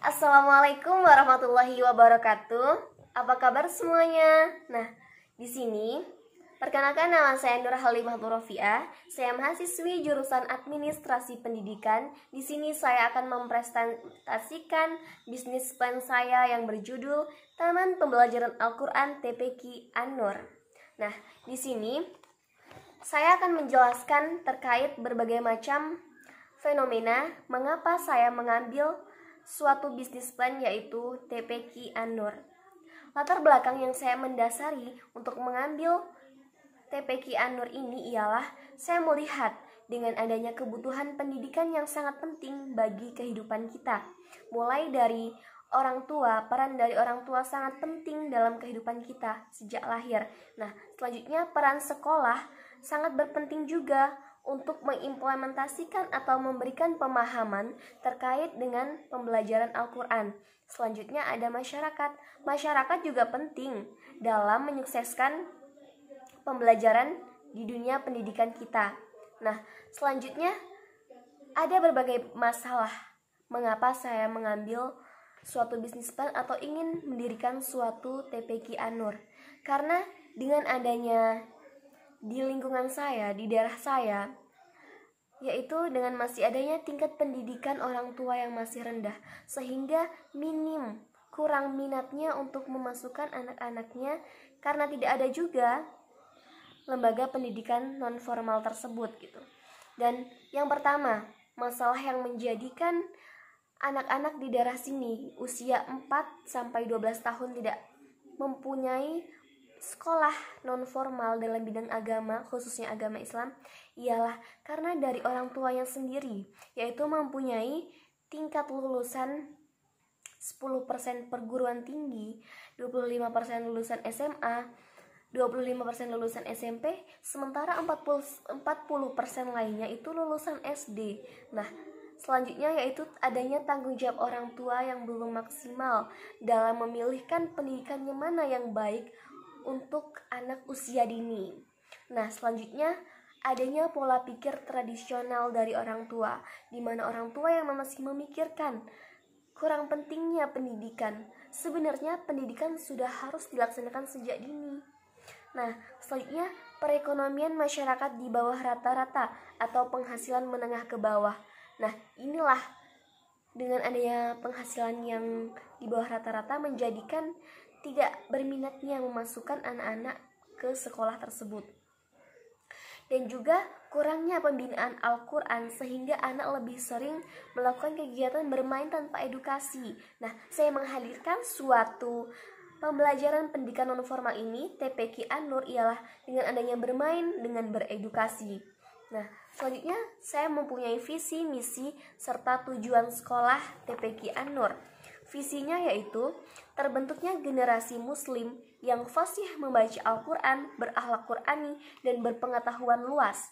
Assalamualaikum warahmatullahi wabarakatuh. Apa kabar semuanya? Nah, di sini perkenalkan, nama saya Nur Halimah Rofiah. Saya mahasiswi jurusan Administrasi Pendidikan. Di sini saya akan mempresentasikan bisnis plan saya yang berjudul Taman Pembelajaran Al-Quran TPQ An-Nur. Nah, di sini saya akan menjelaskan terkait berbagai macam fenomena mengapa saya mengambil suatu bisnis plan yaitu TPQ An-Nur. Latar belakang yang saya mendasari untuk mengambil TPQ An-Nur ini ialah saya melihat dengan adanya kebutuhan pendidikan yang sangat penting bagi kehidupan kita. Mulai dari orang tua, peran dari orang tua sangat penting dalam kehidupan kita sejak lahir. Nah, selanjutnya peran sekolah sangat berpenting juga untuk mengimplementasikan atau memberikan pemahaman terkait dengan pembelajaran Al-Quran. Selanjutnya ada masyarakat. Masyarakat juga penting dalam menyukseskan pembelajaran di dunia pendidikan kita. Nah, selanjutnya ada berbagai masalah mengapa saya mengambil suatu bisnis plan atau ingin mendirikan suatu TPQ An-Nur. Karena dengan adanya di lingkungan saya, di daerah saya, yaitu dengan masih adanya tingkat pendidikan orang tua yang masih rendah, sehingga kurang minatnya untuk memasukkan anak-anaknya karena tidak ada juga lembaga pendidikan non formal tersebut gitu. Dan yang pertama, masalah yang menjadikan anak-anak di daerah sini usia 4-12 tahun tidak mempunyai sekolah non formal dalam bidang agama, khususnya agama Islam, ialah karena dari orang tuanya sendiri, yaitu mempunyai tingkat lulusan 10% perguruan tinggi, 25% lulusan SMA, 25% lulusan SMP, sementara 40% lainnya itu lulusan SD. Nah, selanjutnya yaitu adanya tanggung jawab orang tua yang belum maksimal dalam memilihkan pendidikan yang mana yang baik untuk anak usia dini. Nah, selanjutnya adanya pola pikir tradisional dari orang tua, di mana orang tua yang masih memikirkan kurang pentingnya pendidikan. Sebenarnya pendidikan sudah harus dilaksanakan sejak dini. Nah, selanjutnya perekonomian masyarakat di bawah rata-rata atau penghasilan menengah ke bawah. Nah, inilah dengan adanya penghasilan yang di bawah rata-rata menjadikan tidak berminatnya memasukkan anak-anak ke sekolah tersebut. Dan juga kurangnya pembinaan Al-Quran sehingga anak lebih sering melakukan kegiatan bermain tanpa edukasi. Nah, saya menghadirkan suatu pembelajaran pendidikan non formal ini, TPQ An-Nur, ialah dengan adanya bermain dengan beredukasi. Nah, selanjutnya saya mempunyai visi, misi, serta tujuan sekolah TPQ An-Nur. Visinya yaitu terbentuknya generasi muslim yang fasih membaca Al-Quran, berakhlak Qurani, dan berpengetahuan luas.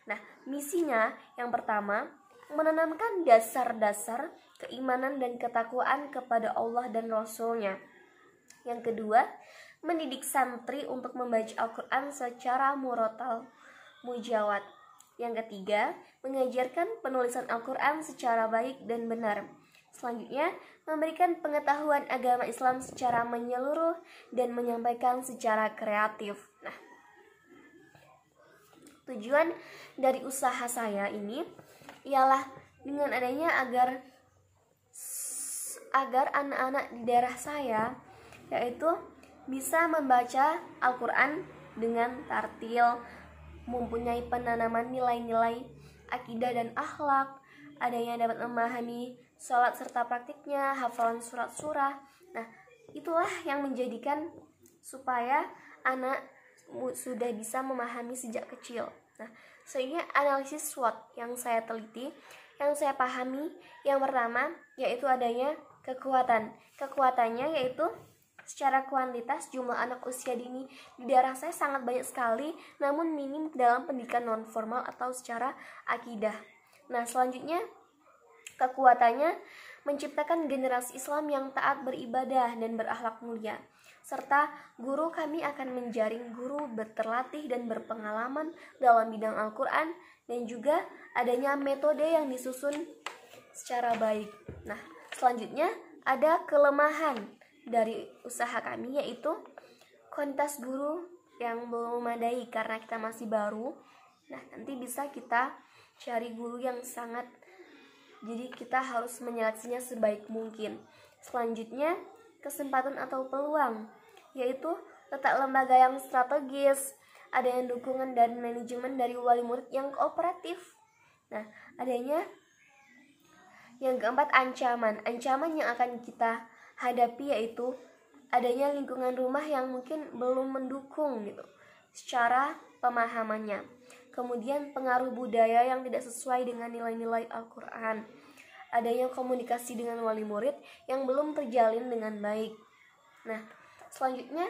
Nah, misinya yang pertama, menanamkan dasar-dasar keimanan dan ketakwaan kepada Allah dan Rasul-Nya. Yang kedua, mendidik santri untuk membaca Al-Quran secara murotal, mujawad. Yang ketiga, mengajarkan penulisan Al-Quran secara baik dan benar. Selanjutnya, memberikan pengetahuan agama Islam secara menyeluruh dan menyampaikan secara kreatif. Nah, tujuan dari usaha saya ini ialah dengan adanya agar anak-anak di daerah saya yaitu bisa membaca Al-Quran dengan tartil, mempunyai penanaman nilai-nilai akidah dan akhlak, adanya dapat memahami sholat serta praktiknya, hafalan surat surah. Nah, itulah yang menjadikan supaya anak sudah bisa memahami sejak kecil. Nah, sehingga analisis SWOT yang saya teliti, yang saya pahami, yang pertama yaitu adanya kekuatan. Kekuatannya yaitu secara kuantitas jumlah anak usia dini di daerah saya sangat banyak sekali, namun minim dalam pendidikan non formal atau secara akidah. Nah, selanjutnya kekuatannya menciptakan generasi Islam yang taat beribadah dan berakhlak mulia. Serta guru kami akan menjaring guru berterlatih dan berpengalaman dalam bidang Al-Quran, dan juga adanya metode yang disusun secara baik. Nah, selanjutnya ada kelemahan dari usaha kami, yaitu kuantitas guru yang belum memadai karena kita masih baru. Nah, nanti bisa kita cari guru yang sangat, jadi kita harus menyeleksinya sebaik mungkin. Selanjutnya, kesempatan atau peluang, yaitu letak lembaga yang strategis, adanya dukungan dan manajemen dari wali murid yang kooperatif. Nah, adanya yang keempat, ancaman yang akan kita hadapi, yaitu adanya lingkungan rumah yang mungkin belum mendukung gitu secara pemahamannya. Kemudian pengaruh budaya yang tidak sesuai dengan nilai-nilai Al-Quran. Adanya komunikasi dengan wali murid yang belum terjalin dengan baik. Nah, selanjutnya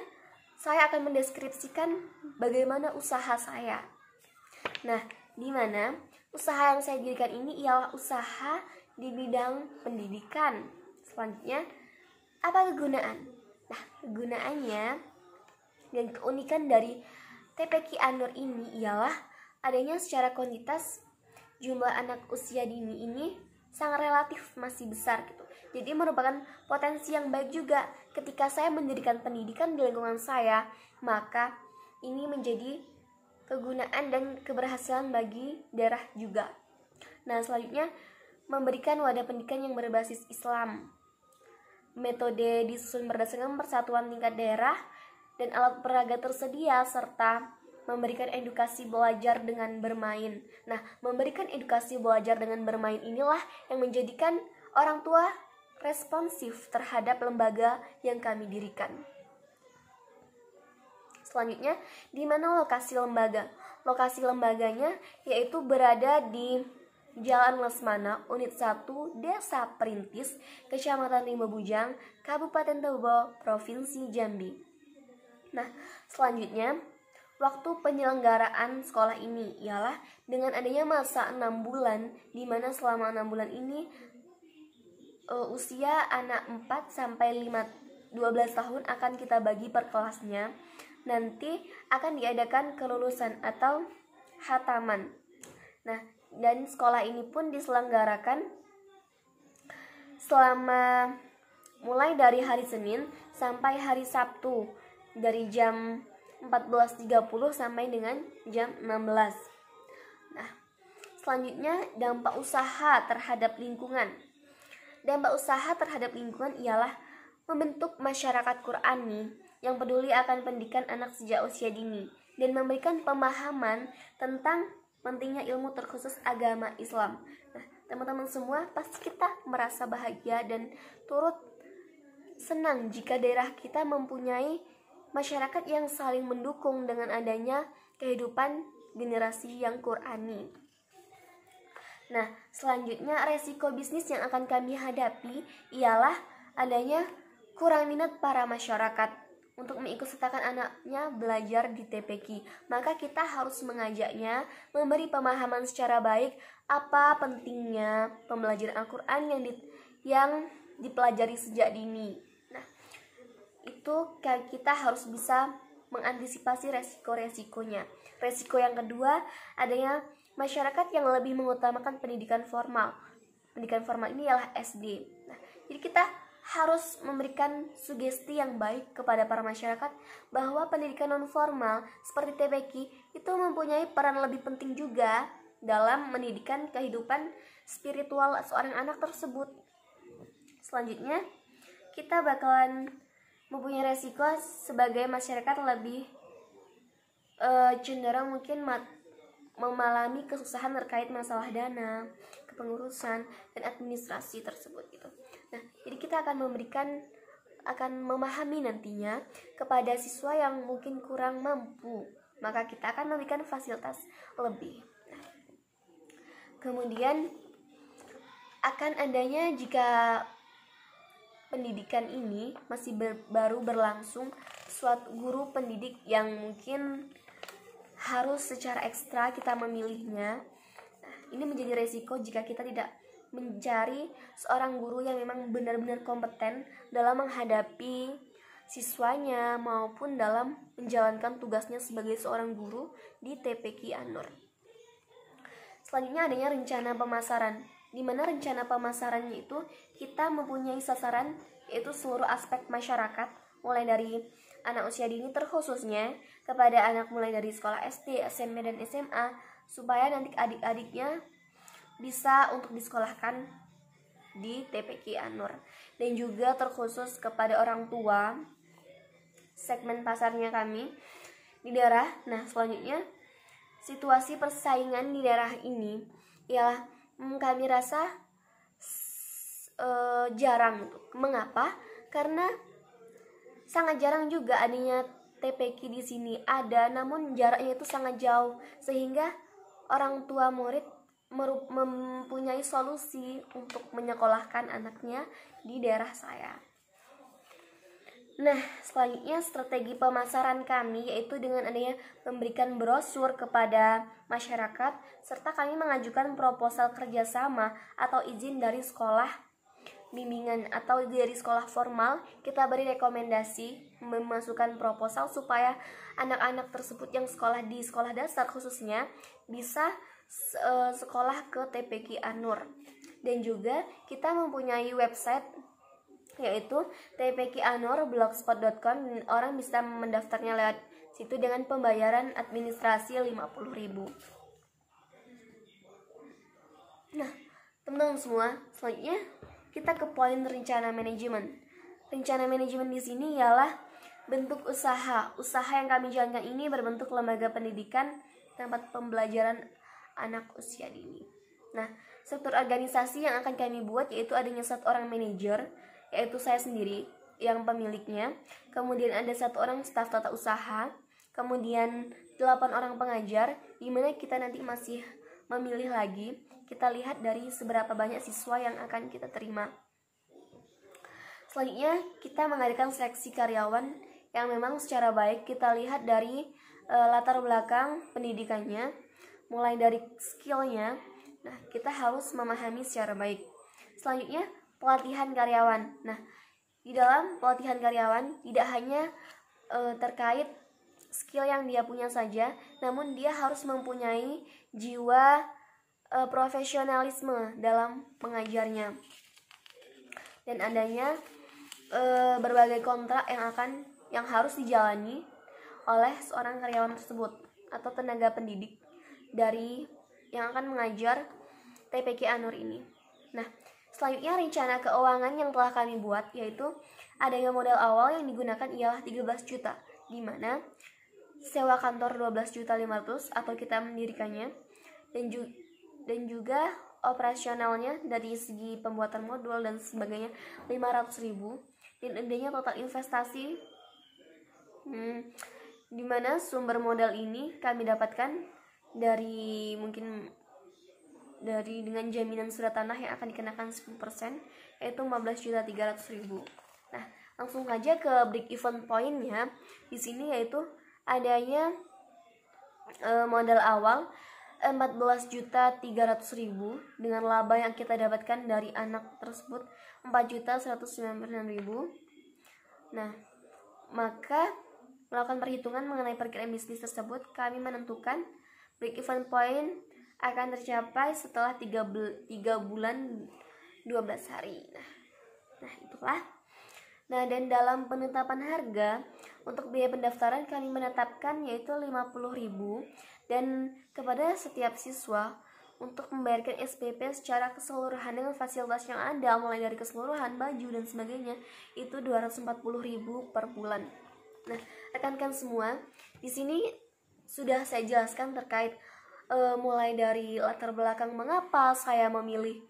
saya akan mendeskripsikan bagaimana usaha saya. Nah, di mana usaha yang saya dirikan ini ialah usaha di bidang pendidikan. Selanjutnya, apa kegunaan? Nah, kegunaannya dan keunikan dari TPQ An-Nur ini ialah adanya secara kuantitas jumlah anak usia dini ini sangat relatif masih besar gitu. Jadi merupakan potensi yang baik juga ketika saya mendirikan pendidikan di lingkungan saya, maka ini menjadi kegunaan dan keberhasilan bagi daerah juga. Nah, selanjutnya memberikan wadah pendidikan yang berbasis Islam. Metode disusun berdasarkan persatuan tingkat daerah dan alat peraga tersedia, serta memberikan edukasi belajar dengan bermain. Nah, memberikan edukasi belajar dengan bermain inilah yang menjadikan orang tua responsif terhadap lembaga yang kami dirikan. Selanjutnya, di mana lokasi lembaga? Lokasi lembaganya yaitu berada di Jalan Lesmana, Unit 1, Desa Perintis, Kecamatan Rimba Bujang, Kabupaten Toba, Provinsi Jambi. Nah, selanjutnya, waktu penyelenggaraan sekolah ini ialah dengan adanya masa 6 bulan, di mana selama 6 bulan ini usia anak 4 sampai 12 tahun akan kita bagi per kelasnya. Nanti akan diadakan kelulusan atau khataman. Nah, dan sekolah ini pun diselenggarakan selama mulai dari hari Senin sampai hari Sabtu dari jam 14.30 sampai dengan jam 16. Nah, selanjutnya dampak usaha terhadap lingkungan. Dampak usaha terhadap lingkungan ialah membentuk masyarakat Qur'ani yang peduli akan pendidikan anak sejak usia dini dan memberikan pemahaman tentang pentingnya ilmu terkhusus agama Islam. Nah, teman-teman semua, pasti kita merasa bahagia dan turut senang jika daerah kita mempunyai masyarakat yang saling mendukung dengan adanya kehidupan generasi yang Qur'ani. Nah, selanjutnya resiko bisnis yang akan kami hadapi ialah adanya kurang minat para masyarakat untuk mengikutsertakan anaknya belajar di TPQ. Maka kita harus mengajaknya, memberi pemahaman secara baik apa pentingnya pembelajaran Al-Quran yang dipelajari sejak dini. Nah, itu kita harus bisa mengantisipasi resiko-resikonya. Resiko yang kedua, adanya masyarakat yang lebih mengutamakan pendidikan formal. Pendidikan formal ini adalah SD. Nah, jadi kita harus memberikan sugesti yang baik kepada para masyarakat bahwa pendidikan non formal seperti TPQ itu mempunyai peran lebih penting juga dalam mendidikan kehidupan spiritual seorang anak tersebut. Selanjutnya, kita bakalan mempunyai resiko sebagai masyarakat lebih cenderung mungkin mengalami kesusahan terkait masalah dana, kepengurusan, dan administrasi tersebut gitu. Nah, jadi kita akan memahami nantinya kepada siswa yang mungkin kurang mampu, maka kita akan memberikan fasilitas lebih. Nah, kemudian akan adanya jika pendidikan ini masih baru berlangsung, suatu guru pendidik yang mungkin harus secara ekstra kita memilihnya. Nah, ini menjadi resiko jika kita tidak mencari seorang guru yang memang benar-benar kompeten dalam menghadapi siswanya maupun dalam menjalankan tugasnya sebagai seorang guru di TPQ An-Nur. Selanjutnya adanya rencana pemasaran. Dimana rencana pemasarannya itu kita mempunyai sasaran yaitu seluruh aspek masyarakat, mulai dari anak usia dini terkhususnya kepada anak mulai dari sekolah SD, SMP, dan SMA, supaya nanti adik-adiknya bisa untuk disekolahkan di TPQ Anur. Dan juga terkhusus kepada orang tua, segmen pasarnya kami di daerah. Nah, selanjutnya situasi persaingan di daerah ini ialah kami rasa jarang. Mengapa? Karena sangat jarang juga adanya TPQ di sini ada, namun jaraknya itu sangat jauh sehingga orang tua murid mempunyai solusi untuk menyekolahkan anaknya di daerah saya. Nah, selanjutnya strategi pemasaran kami yaitu dengan adanya memberikan brosur kepada masyarakat, serta kami mengajukan proposal kerjasama atau izin dari sekolah bimbingan atau dari sekolah formal. Kita beri rekomendasi memasukkan proposal supaya anak-anak tersebut yang sekolah di sekolah dasar khususnya bisa sekolah ke TPQ Anur. Dan juga kita mempunyai website yaitu tpqanur.blogspot.com, dan orang bisa mendaftarnya lewat situ dengan pembayaran administrasi 50.000. Nah, teman-teman semua, selanjutnya kita ke poin rencana manajemen. Rencana manajemen di sini ialah bentuk usaha. Usaha yang kami jalankan ini berbentuk lembaga pendidikan tempat pembelajaran anak usia dini. Nah, struktur organisasi yang akan kami buat yaitu adanya 1 orang manajer, yaitu saya sendiri yang pemiliknya. Kemudian ada 1 orang staf tata usaha. Kemudian 8 orang pengajar, di mana kita nanti masih memilih lagi. Kita lihat dari seberapa banyak siswa yang akan kita terima. Selanjutnya kita mengadakan seleksi karyawan yang memang secara baik kita lihat dari latar belakang pendidikannya, mulai dari skillnya. Nah, kita harus memahami secara baik. Selanjutnya pelatihan karyawan. Nah, di dalam pelatihan karyawan tidak hanya terkait skill yang dia punya saja, namun dia harus mempunyai jiwa profesionalisme dalam mengajarnya, dan adanya berbagai kontrak yang harus dijalani oleh seorang karyawan tersebut atau tenaga pendidik dari yang akan mengajar TPQ Anur ini. Nah, selanjutnya rencana keuangan yang telah kami buat yaitu adanya modal awal yang digunakan ialah 13 juta, di mana sewa kantor 12.500.000 atau kita mendirikannya, dan juga operasionalnya dari segi pembuatan modul dan sebagainya 500.000, dan adanya total investasi di mana sumber modal ini kami dapatkan dari dengan jaminan surat tanah yang akan dikenakan 10%, yaitu 15.300.000. Nah, langsung saja ke break even point-nya di sini, yaitu adanya modal awal 14.300.000 dengan laba yang kita dapatkan dari anak tersebut 4.199.000. Nah, maka melakukan perhitungan mengenai perkiraan bisnis tersebut, kami menentukan break even point akan tercapai setelah 3 bulan 12 hari. Nah, itulah. Nah, dan dalam penetapan harga untuk biaya pendaftaran kami menetapkan yaitu 50.000, dan kepada setiap siswa untuk membayarkan SPP secara keseluruhan dengan fasilitas yang ada mulai dari keseluruhan baju dan sebagainya itu 240.000 per bulan. Nah, rekan-rekan semua, di sini sudah saya jelaskan terkait mulai dari latar belakang mengapa saya memilih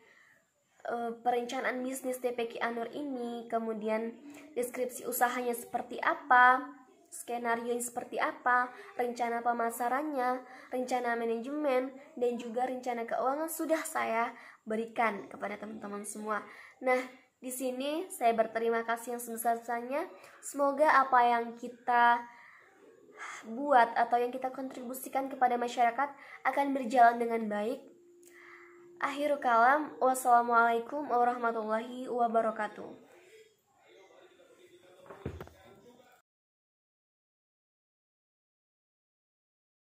perencanaan bisnis TPQ Anur ini, kemudian deskripsi usahanya seperti apa, skenario seperti apa, rencana pemasarannya, rencana manajemen, dan juga rencana keuangan sudah saya berikan kepada teman-teman semua. Nah, di sini saya berterima kasih yang sebesar-besarnya. Semoga apa yang kita buat atau yang kita kontribusikan kepada masyarakat akan berjalan dengan baik. Akhirul kalam, wassalamualaikum warahmatullahi wabarakatuh.